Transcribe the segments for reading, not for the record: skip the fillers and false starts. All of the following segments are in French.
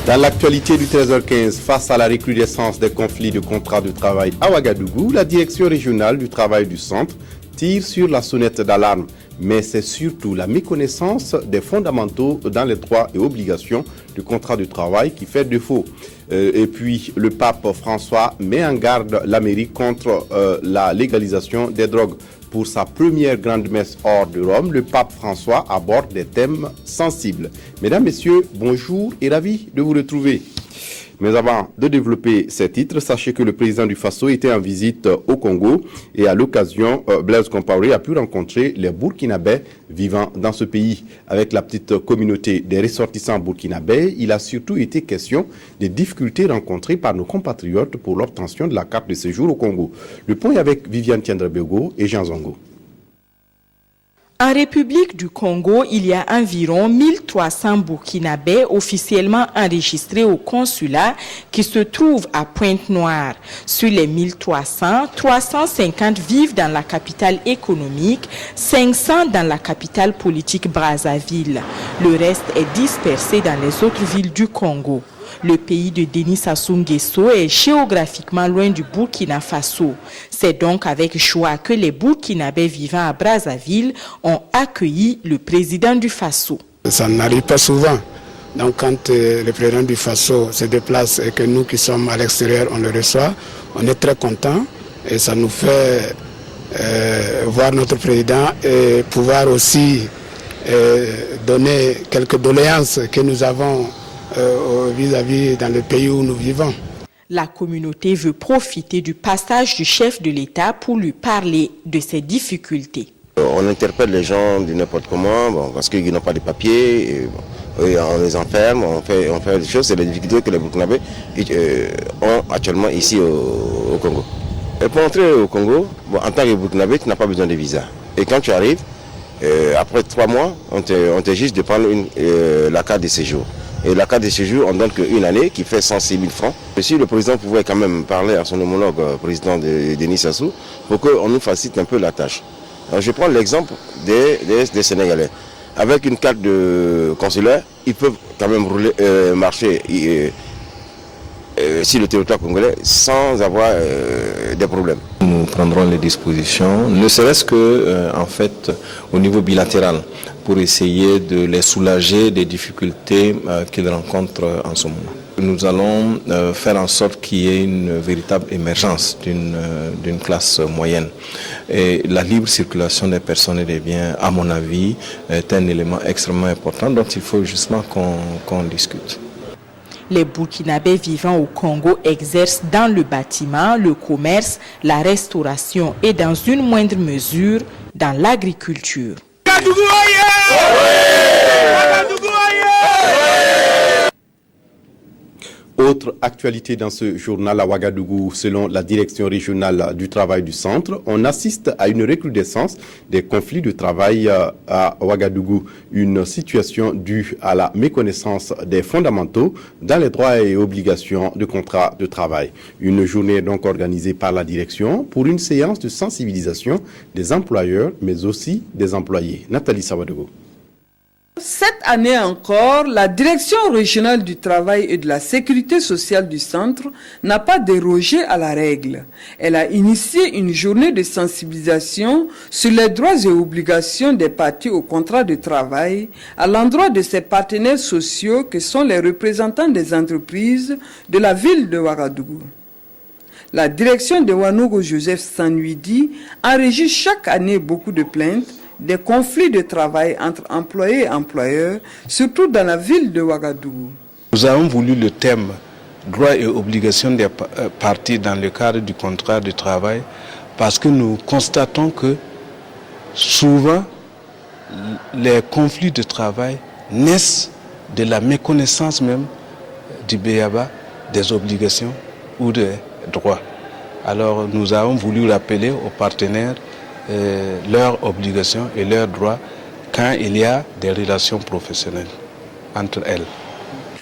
Dans l'actualité du 13h15, face à la recrudescence des conflits de contrats de travail à Ouagadougou, la direction régionale du travail du centre tire sur la sonnette d'alarme. Mais c'est surtout la méconnaissance des fondamentaux dans les droits et obligations du contrat de travail qui fait défaut. Et puis, le pape François met en garde l'Amérique contre la légalisation des drogues. Pour sa première grande messe hors de Rome, le pape François aborde des thèmes sensibles. Mesdames, Messieurs, bonjour et ravi de vous retrouver. Mais avant de développer ces titres, sachez que le président du Faso était en visite au Congo et à l'occasion, Blaise Compaoré a pu rencontrer les Burkinabés vivant dans ce pays. Avec la petite communauté des ressortissants burkinabés, il a surtout été question des difficultés rencontrées par nos compatriotes pour l'obtention de la carte de séjour au Congo. Le point est avec Viviane Tiendrebego et Jean Zongo. En République du Congo, il y a environ 1300 Burkinabés officiellement enregistrés au consulat qui se trouvent à Pointe-Noire. Sur les 1300, 350 vivent dans la capitale économique, 500 dans la capitale politique Brazzaville. Le reste est dispersé dans les autres villes du Congo. Le pays de Denis Sassou Nguesso est géographiquement loin du Burkina Faso. C'est donc avec joie que les Burkinabés vivant à Brazzaville ont accueilli le président du Faso. Ça n'arrive pas souvent. Donc quand le président du Faso se déplace et que nous qui sommes à l'extérieur, on le reçoit, on est très contents et ça nous fait voir notre président et pouvoir aussi donner quelques doléances que nous avons vis-à-vis dans le pays où nous vivons. La communauté veut profiter du passage du chef de l'État pour lui parler de ses difficultés. On interpelle les gens de n'importe comment, parce qu'ils n'ont pas de papiers, et on les enferme, on fait des choses. C'est les difficultés que les Burkinabés ont actuellement ici au Congo. Et pour entrer au Congo, en tant que Burkinabé, tu n'as pas besoin de visa. Et quand tu arrives, après 3 mois, on te juge de prendre la carte de séjour. Et la carte de séjour, on donne qu'une année, qui fait 106 000 francs. Et si le président pouvait quand même parler à son homologue, président de Denis Sassou, pour qu'on nous facilite un peu la tâche. Alors, je prends l'exemple des Sénégalais. Avec une carte de consulaire, ils peuvent quand même marcher sur le territoire congolais sans avoir des problèmes. Nous prendrons les dispositions, ne serait-ce que en fait au niveau bilatéral, pour essayer de les soulager des difficultés qu'ils rencontrent en ce moment. Nous allons faire en sorte qu'il y ait une véritable émergence d'une classe moyenne. Et la libre circulation des personnes et des biens, à mon avis, est un élément extrêmement important dont il faut justement qu'on discute. Les Burkinabés vivant au Congo exercent dans le bâtiment, le commerce, la restauration et dans une moindre mesure dans l'agriculture. Autre actualité dans ce journal à Ouagadougou, selon la direction régionale du travail du centre, on assiste à une recrudescence des conflits de travail à Ouagadougou, une situation due à la méconnaissance des fondamentaux dans les droits et obligations de contrat de travail. Une journée donc organisée par la direction pour une séance de sensibilisation des employeurs mais aussi des employés. Nathalie Sawadogo. Cette année encore, la Direction régionale du travail et de la sécurité sociale du centre n'a pas dérogé à la règle. Elle a initié une journée de sensibilisation sur les droits et obligations des parties au contrat de travail à l'endroit de ses partenaires sociaux que sont les représentants des entreprises de la ville de Ouagadougou. La direction de Wanogo Joseph Sanuidi enregistre chaque année beaucoup de plaintes, des conflits de travail entre employés et employeurs, surtout dans la ville de Ouagadougou. Nous avons voulu le thème droits et obligations des parties dans le cadre du contrat de travail parce que nous constatons que souvent les conflits de travail naissent de la méconnaissance même du BABA, des obligations ou des droits. Alors nous avons voulu rappeler aux partenaires leurs obligations et leurs droits quand il y a des relations professionnelles entre elles.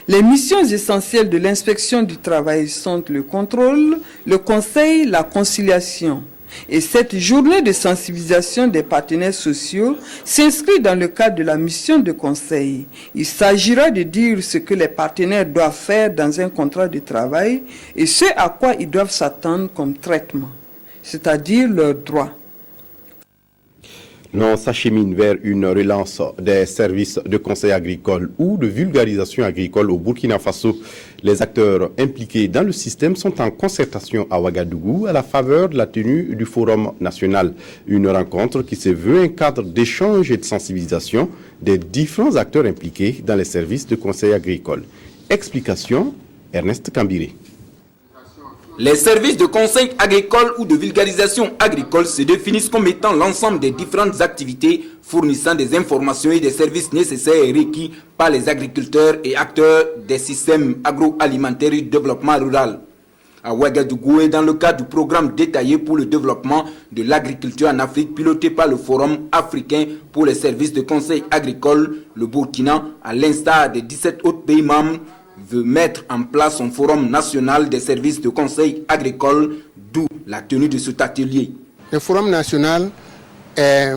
Les missions essentielles de l'inspection du travail sont le contrôle, le conseil, la conciliation. Et cette journée de sensibilisation des partenaires sociaux s'inscrit dans le cadre de la mission de conseil. Il s'agira de dire ce que les partenaires doivent faire dans un contrat de travail et ce à quoi ils doivent s'attendre comme traitement, c'est-à-dire leurs droits. L'on s'achemine vers une relance des services de conseil agricole ou de vulgarisation agricole au Burkina Faso. Les acteurs impliqués dans le système sont en concertation à Ouagadougou à la faveur de la tenue du Forum national. Une rencontre qui se veut un cadre d'échange et de sensibilisation des différents acteurs impliqués dans les services de conseil agricole. Explication, Ernest Kambiré. Les services de conseil agricole ou de vulgarisation agricole se définissent comme étant l'ensemble des différentes activités fournissant des informations et des services nécessaires et requis par les agriculteurs et acteurs des systèmes agroalimentaires et du développement rural. À Ouagadougou et dans le cadre du programme détaillé pour le développement de l'agriculture en Afrique piloté par le Forum africain pour les services de conseil agricole, le Burkina, à l'instar des 17 autres pays membres, veut mettre en place un forum national des services de conseil agricole, d'où la tenue de cet atelier. Le forum national est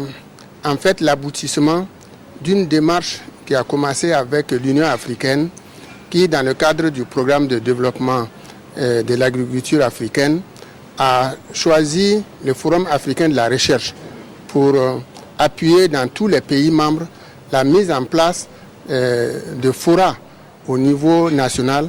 en fait l'aboutissement d'une démarche qui a commencé avec l'Union africaine, qui dans le cadre du programme de développement de l'agriculture africaine a choisi le forum africain de la recherche pour appuyer dans tous les pays membres la mise en place de forats au niveau national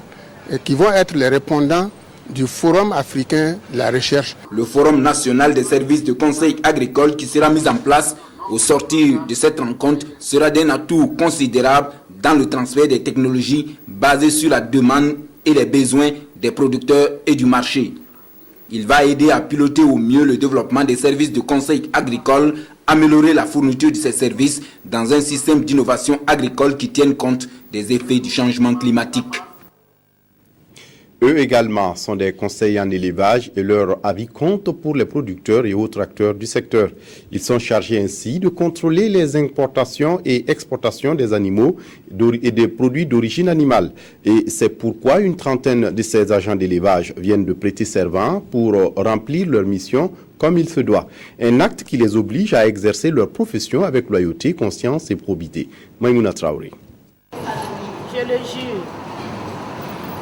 qui vont être les répondants du Forum africain de la recherche. Le Forum national des services de conseil agricole qui sera mis en place au sortir de cette rencontre sera d'un atout considérable dans le transfert des technologies basées sur la demande et les besoins des producteurs et du marché. Il va aider à piloter au mieux le développement des services de conseil agricole, améliorer la fourniture de ces services dans un système d'innovation agricole qui tienne compte des effets du changement climatique. Eux également sont des conseillers en élevage et leur avis compte pour les producteurs et autres acteurs du secteur. Ils sont chargés ainsi de contrôler les importations et exportations des animaux et des produits d'origine animale. Et c'est pourquoi une trentaine de ces agents d'élevage viennent de prêter serment pour remplir leur mission comme il se doit. Un acte qui les oblige à exercer leur profession avec loyauté, conscience et probité. Maïmouna Traoré. Je le jure.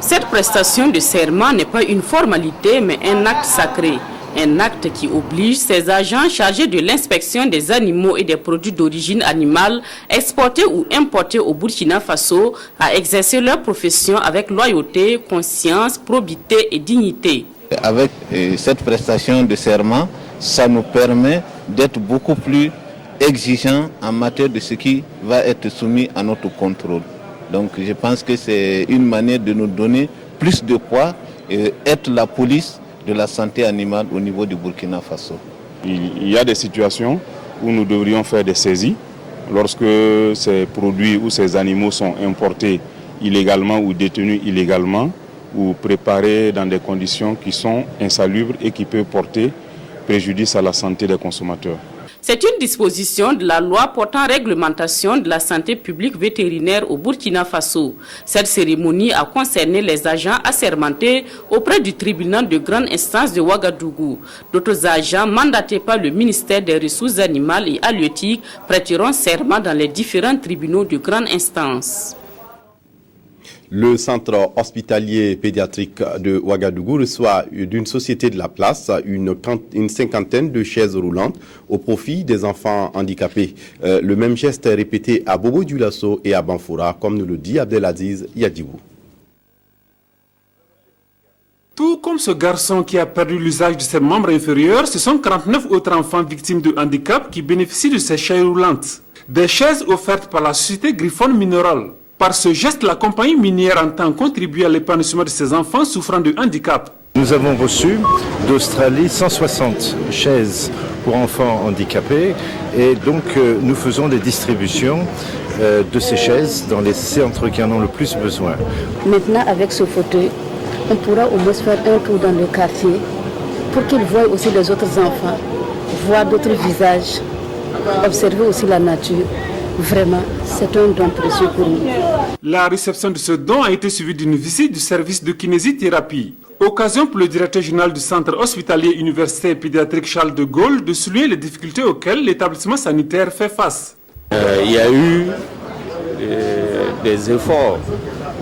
Cette prestation de serment n'est pas une formalité, mais un acte sacré. Un acte qui oblige ces agents chargés de l'inspection des animaux et des produits d'origine animale exportés ou importés au Burkina Faso à exercer leur profession avec loyauté, conscience, probité et dignité. Avec cette prestation de serment, ça nous permet d'être beaucoup plus exigeants en matière de ce qui va être soumis à notre contrôle. Donc je pense que c'est une manière de nous donner plus de poids et être la police de la santé animale au niveau du Burkina Faso. Il y a des situations où nous devrions faire des saisies lorsque ces produits ou ces animaux sont importés illégalement ou détenus illégalement ou préparés dans des conditions qui sont insalubres et qui peuvent porter préjudice à la santé des consommateurs. C'est une disposition de la loi portant réglementation de la santé publique vétérinaire au Burkina Faso. Cette cérémonie a concerné les agents assermentés auprès du tribunal de grande instance de Ouagadougou. D'autres agents mandatés par le ministère des Ressources animales et halieutiques prêteront serment dans les différents tribunaux de grande instance. Le centre hospitalier pédiatrique de Ouagadougou reçoit d'une société de la place une cinquantaine de chaises roulantes au profit des enfants handicapés. Le même geste est répété à Bobo Dioulasso et à Banfoura, comme nous le dit Abdelaziz Yadibou. Tout comme ce garçon qui a perdu l'usage de ses membres inférieurs, ce sont 49 autres enfants victimes de handicap qui bénéficient de ces chaises roulantes. Des chaises offertes par la société Griffon Mineral. Par ce geste, la compagnie minière entend contribuer à l'épanouissement de ces enfants souffrant de handicap. Nous avons reçu d'Australie 160 chaises pour enfants handicapés et donc nous faisons des distributions de ces chaises dans les centres qui en ont le plus besoin. Maintenant, avec ce fauteuil, on pourra au moins faire un tour dans le quartier pour qu'ils voient aussi les autres enfants, voir d'autres visages, observer aussi la nature. Vraiment, c'est un don précieux pour nous. La réception de ce don a été suivie d'une visite du service de kinésithérapie. Occasion pour le directeur général du centre hospitalier universitaire pédiatrique Charles de Gaulle de souligner les difficultés auxquelles l'établissement sanitaire fait face. Il y a eu des efforts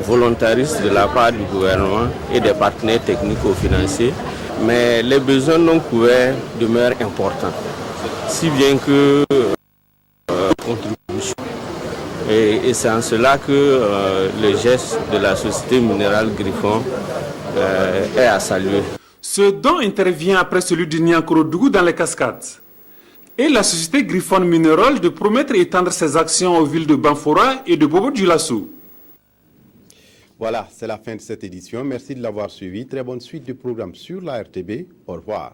volontaristes de la part du gouvernement et des partenaires technico-financiers, mais les besoins non couverts demeurent importants, si bien que contribution. Et c'est en cela que le geste de la société minérale Griffon est à saluer. Ce don intervient après celui du Niankoro-Dougou dans les Cascades. Et la société Griffon Mineral de promettre étendre ses actions aux villes de Banfora et de Bobo-Dioulasso. Voilà, c'est la fin de cette édition. Merci de l'avoir suivi. Très bonne suite du programme sur la RTB. Au revoir.